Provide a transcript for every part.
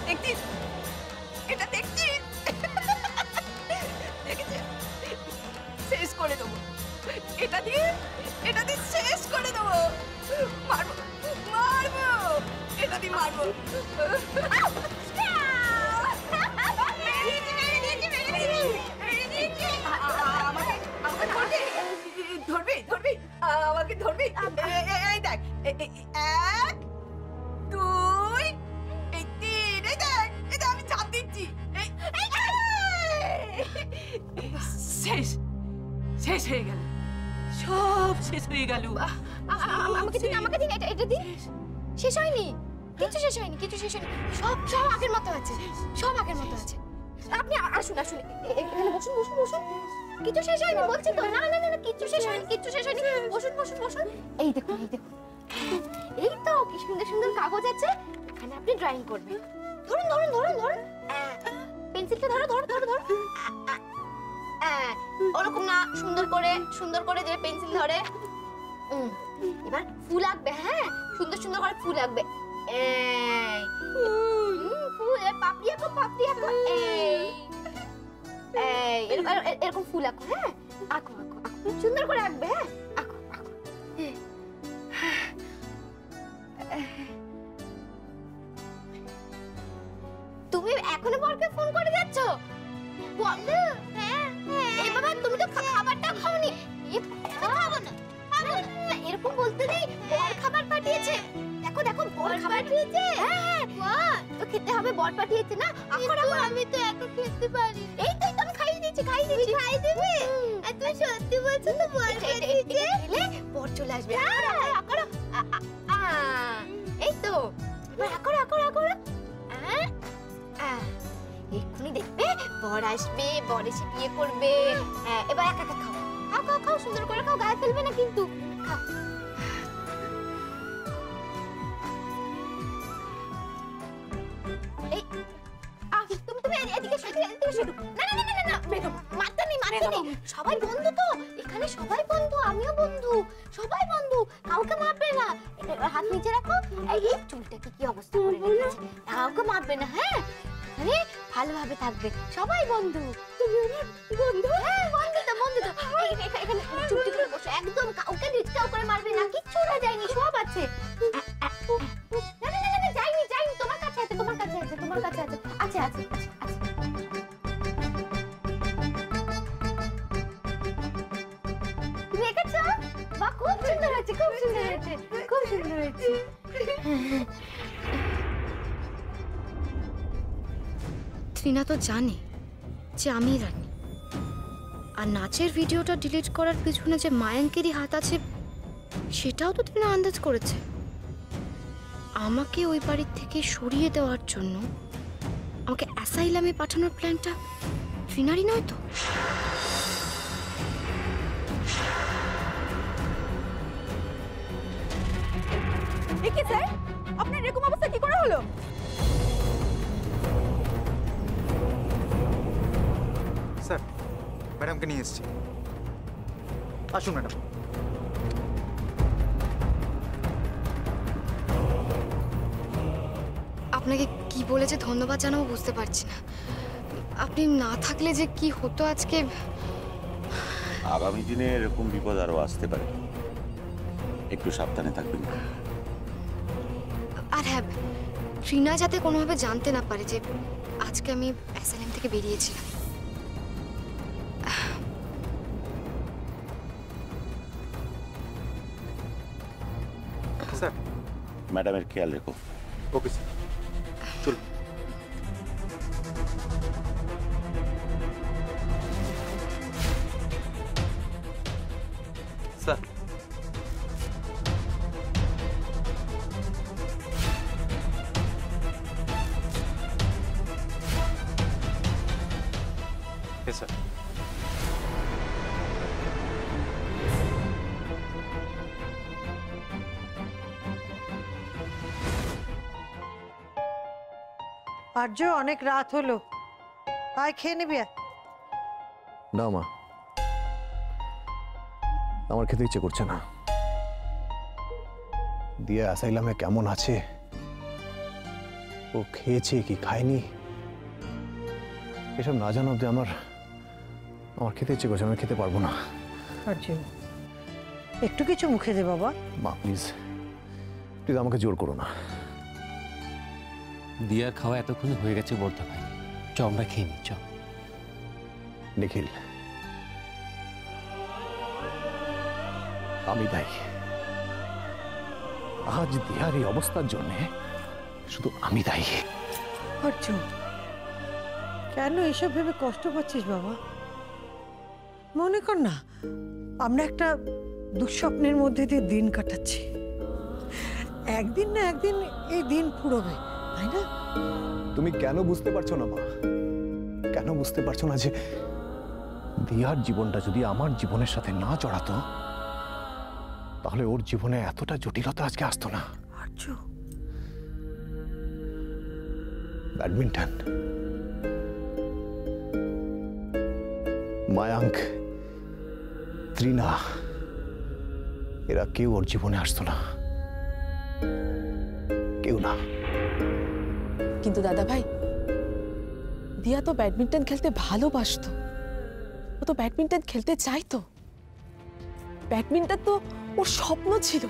দেখছিস? এটা দেখছিস? দেখেছিস? শেষ করে দেবো। এটা দিয়ে শেষ করে দেবো। মারবো, মারবো, এটা দিয়ে মারবো। ধরবি ধরবি আমাকে ধরবি। এই দেখ, 1 2 এই 3, এই দেখ, এই দেখ আমি চাপ দিচ্ছি। শেষ শেষ হয়ে গেল, সব শেষ হয়ে গেল। আমাকে দিন, আমাকে দিন, এটা দিন। শেষ হয়নি, কিছু শেষ হয়নি, কিছু শেষ হয়নি, সব আগের মতো আছে, সব আগের মতো আছে। আপনি আসুন আসুন, এখানে বসুন বসুন বসুন। কিছু শেষ হয়নি বলছি তো। না না না না, কিছু শেষ হয়নি, কিছু শেষ হয়নি। বসুন বসুন বসুন। এই দেখুন, এই দেখুন, এই তো কি সুন্দর সুন্দর কাগজ আছে। এখানে আপনি ড্রয়িং করবেন। ধরুন ধরুন ধরুন ধরুন, পেন্সিলটা ধরো ধরো ধরো ধরো। ওরকম না, সুন্দর করে যে পেন্সিল ধরে। এবার ফুল আঁকবে। হ্যাঁ, সুন্দর সুন্দর করে ফুল আঁকবে। ফুল, পাপড়ি আঁকো, পাপড়ি আঁকো। এরকম ফুল আঁকো। হ্যাঁ, আঁকো আঁকো আঁকো, সুন্দর করে আঁকবে। হ্যাঁ, আঁকো আঁকো। তুমি এখনো বরকে ফোন করে যাচ্ছ? বন্ধু, হ্যাঁ এই বাবা, তুমি তো খাবারটা খাওনি। খাবো না, এরকম বলতে নেই। বর খাবার পাঠিয়েছে। দেখো দেখো, বর খাবার পাঠিয়েছে। হ্যাঁ হ্যাঁ, তো খেতে হবে, বর পাঠিয়েছে না। আমি তো একা খেতে পারি। এই তো আমি খাইয়ে দিচ্ছি, খাইয়ে দিচ্ছি। খাই দেবে? তুমি সত্যি বলছো তো? বর পাঠিয়েছে, বর চলে আসবে। করো, এই তো এবার করো করো করো। এক্ষুনি দেখবে বর আসবে, বর এসে বিয়ে করবে। এবার একা একা খাও, খাও খাও খাও, সুন্দর করে খাও, গায়ে ফেলবে না কিন্তু। খাও। এই তুমি এদিকে এসো। না না না না না, মারতে নেই, মারতে নেই। সবাই বন্ধু তো এখানে, সবাই বন্ধু, আমিও বন্ধু, সবাই বন্ধু, কাউকে মারবে না। হাত নিচে রাখো। এই চুলটাকে কি অবস্থা করে রেখেছে, কাউকে মারবে না। হ্যাঁ, মানে ভালোভাবে থাকবে, সবাই বন্ধু। তুমি আমার বন্ধু? হ্যাঁ, বন্ধু তো, বন্ধু তো। এখানে চুপটি করে বসো, একদম কাউকে ডিস্টার্ব করে মারবে না, কিচ্ছু ওরা যায়নি, সব আছে। না না না না, যায়নি যায়নি, তোমার কাছে আছে, তোমার কাছে আছে, তোমার কাছে আছে, আছে আছে আছে। তুমি এঁকেছো? বাহ, খুব সুন্দর হয়েছে, খুব সুন্দর হয়েছে, খুব সুন্দর হয়েছে। ত্রিনা তো জানে যে আমি রানী, আর নাচের ভিডিওটা ডিলিট করার পিছনে যে মায়াঙ্কেরই হাত আছে সেটাও তো ত্রিনা আন্দাজ করেছে। আমাকে ওই বাড়ির থেকে সরিয়ে দেওয়ার জন্য আমাকে অ্যাসাইলামে পাঠানোর প্ল্যানটা ত্রিনারই নয় তো? কি স্যার, আপনার এরকম অবস্থা কি করে হলো? স্যার, ম্যাডামকে নিয়ে এসেছি। আসুন ম্যাডাম। আপনাকে কি বলে যে ধন্যবাদ জানাবো বুঝতে পারছি না। আপনি না থাকলে যে কি হতো আজকে। আগামী দিনে এরকম বিপদ আরো আসতে পারে, একটু সাবধানে থাকবেন। আর হ্যাঁ, ত্রিনা যাতে কোনোভাবে জানতে না পারে যে আজকে আমি অ্যাসাইলাম থেকে বেরিয়েছিলাম। স্যার, ম্যাডামের খেয়াল রেখো। ওকে স্যার, চলুন। স্যার, স্যার আর্য, অনেক রাত হলো, আয় খেয়ে নিবি। না মা, আমার খেতে ইচ্ছে করছে না। দিয়া অ্যাসাইলামে কেমন আছে ও খেয়েছে কি খায়নি এসব না জানো অব্দি আমার খেতে ইচ্ছে করছে, আমি খেতে পারবো না। আর্য একটু কিছু মুখে দে বাবা। মা প্লিজ প্লিজ আমাকে জোর করো না। দিয়ার খাওয়া এতক্ষণে হয়ে গেছে বর্দা ভাই, চ আমরা খেয়ে নি চ। নিখিল আমি দায়ী, আজ দিয়ার এই অবস্থার জন্য শুধু আমি দায়ী। আর্য কেন এসব ভেবে কষ্ট পাচ্ছিস বাবা? মনে কর না আমরা একটা দুঃস্বপ্নের মধ্যে দিয়ে দিন কাটাচ্ছি, একদিন না একদিন এই দিন ফুরোবে, তাই না? তুমি কেন বুঝতে পারছো না মা? কেন বুঝতে পারছো না যে দিয়ার জীবনটা যদি আমার জীবনের সাথে না জড়াতো তাহলে ওর জীবনে এতটা জটিলতা আজকে আসতো না। আর্য ব্যাডমিন্টন, মায়াঙ্ক, ত্রিনা, এরা কেউ ওর জীবনে আসতো না, কেউ না। কিন্তু দাদা ভাই, দিয়া তো ব্যাডমিন্টন খেলতে ভালোবাসতো, ও তো ব্যাডমিন্টন খেলতে চাইতো, ব্যাডমিন্টন তো ওর স্বপ্ন ছিল।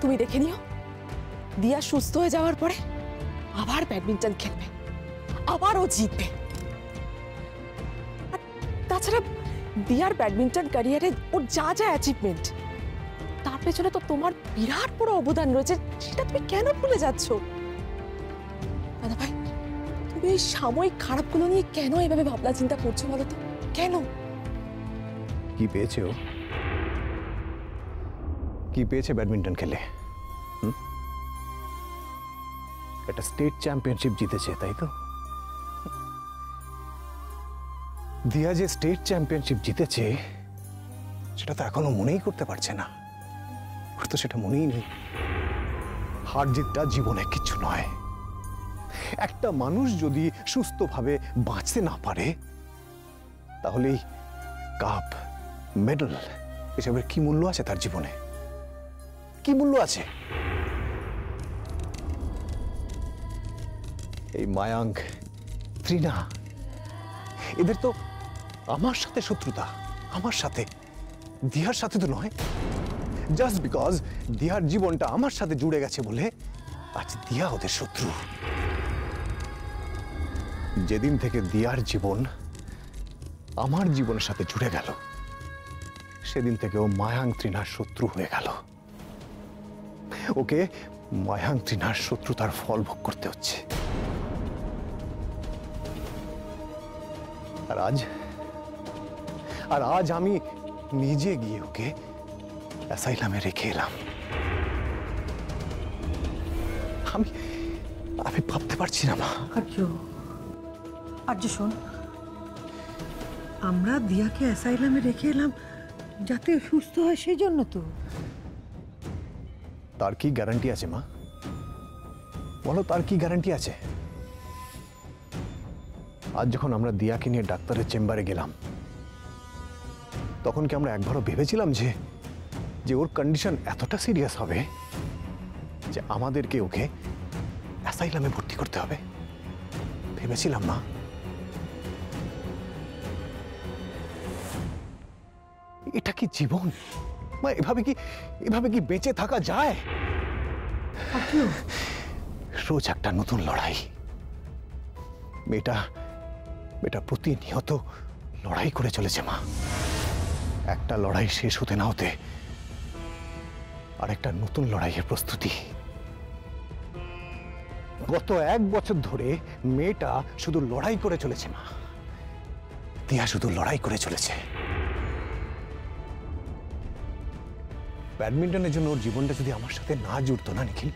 তুমি দেখে নিও, দিয়া সুস্থ হয়ে যাওয়ার পরে আবার ব্যাডমিন্টন খেলবে, আবার ও জিতবে। আর তাছাড়া দিয়ার ব্যাডমিন্টন ক্যারিয়ারে ওর যা যা অ্যাচিভমেন্ট, তার পেছনে তো তোমার বিরাট বড় অবদান রয়েছে, সেটা তুমি কেন ভুলে যাচ্ছ? দাদা ভাই, তুমি এই সাময়িক খারাপগুলো নিয়ে কেন এভাবে ভাবনা চিন্তা করছো বলো তো? কেন? কি পেয়েছে ও? কি পেয়েছে ব্যাডমিন্টন খেলে? একটা স্টেট চ্যাম্পিয়নশিপ জিতেছে, তাই তো? দিয়া যে স্টেট চ্যাম্পিয়নশিপ জিতেছে সেটা তো এখনো মনেই করতে পারছে না, ওর তো সেটা মনেই নেই। হার জিতটা জীবনে কিছু নয়। একটা মানুষ যদি সুস্থভাবে বাঁচতে না পারে তাহলে কাপ, মেডেল এসবের কি মূল্য আছে তার জীবনে? কি মূল্য আছে? এই মায়াঙ্ক, ত্রিনা, এদের তো আমার সাথে শত্রুতা, আমার সাথে, দিয়ার সাথে তো নয়। জাস্ট বিকজ দিয়ার জীবনটা আমার সাথে জুড়ে গেছে বলে আজ দিয়া ওদের শত্রু। যেদিন থেকে দিয়ার জীবন আমার জীবনের সাথে জুড়ে গেল সেদিন থেকে ও মায়াঙ্ক, ত্রিনার শত্রু হয়ে গেল। ওকে মায়াঙ্ক, ত্রিনার শত্রুতার ফল ভোগ করতে হচ্ছে। আর আজ আমি নিজে গিয়ে ওকে অ্যাসাইলামে রেখে এলাম। আমি ভাবতে পারছি না মা। আর্য শোন, আমরা দিয়াকে অ্যাসাইলামে রেখে এলাম যাতে সুস্থ হয়, সেই জন্য তো। তার কি গ্যারান্টি আছে মা? বলো, তার কি গ্যারান্টি আছে? আজ যখন আমরা দিয়াকে নিয়ে ডাক্তারের চেম্বারে গেলাম তখন কি আমরা একবারও ভেবেছিলাম যে ওর কন্ডিশন এতটা সিরিয়াস হবে যে আমাদেরকে ওকে অ্যাসাইলামে ভর্তি করতে হবে? ভেবেছিলাম মা? এটা কি জীবন মা? এভাবে কি বেঁচে থাকা যায়? রোজ একটা নতুন লড়াই। মেয়েটা প্রতিনিয়ত লড়াই করে চলেছে মা। একটা লড়াই শেষ হতে না হতে আর একটা নতুন লড়াইয়ের প্রস্তুতি। গত 1 বছর ধরে মেয়েটা শুধু লড়াই করে চলেছে মা। দিয়া শুধু লড়াই করে চলেছে। ব্যাডমিন্টনের জন্য ওর জীবনটা যদি আমার সাথে না জুড়তো না নিখিল,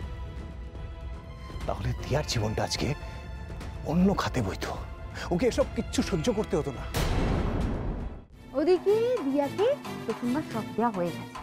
তাহলে দিয়ার জীবনটা আজকে অন্য খাতে বইতো। ওকে এসব কিচ্ছু সহ্য করতে হতো না। ওদিকে দিয়াকে প্রথমবার সব দেওয়া হয়ে গেছে,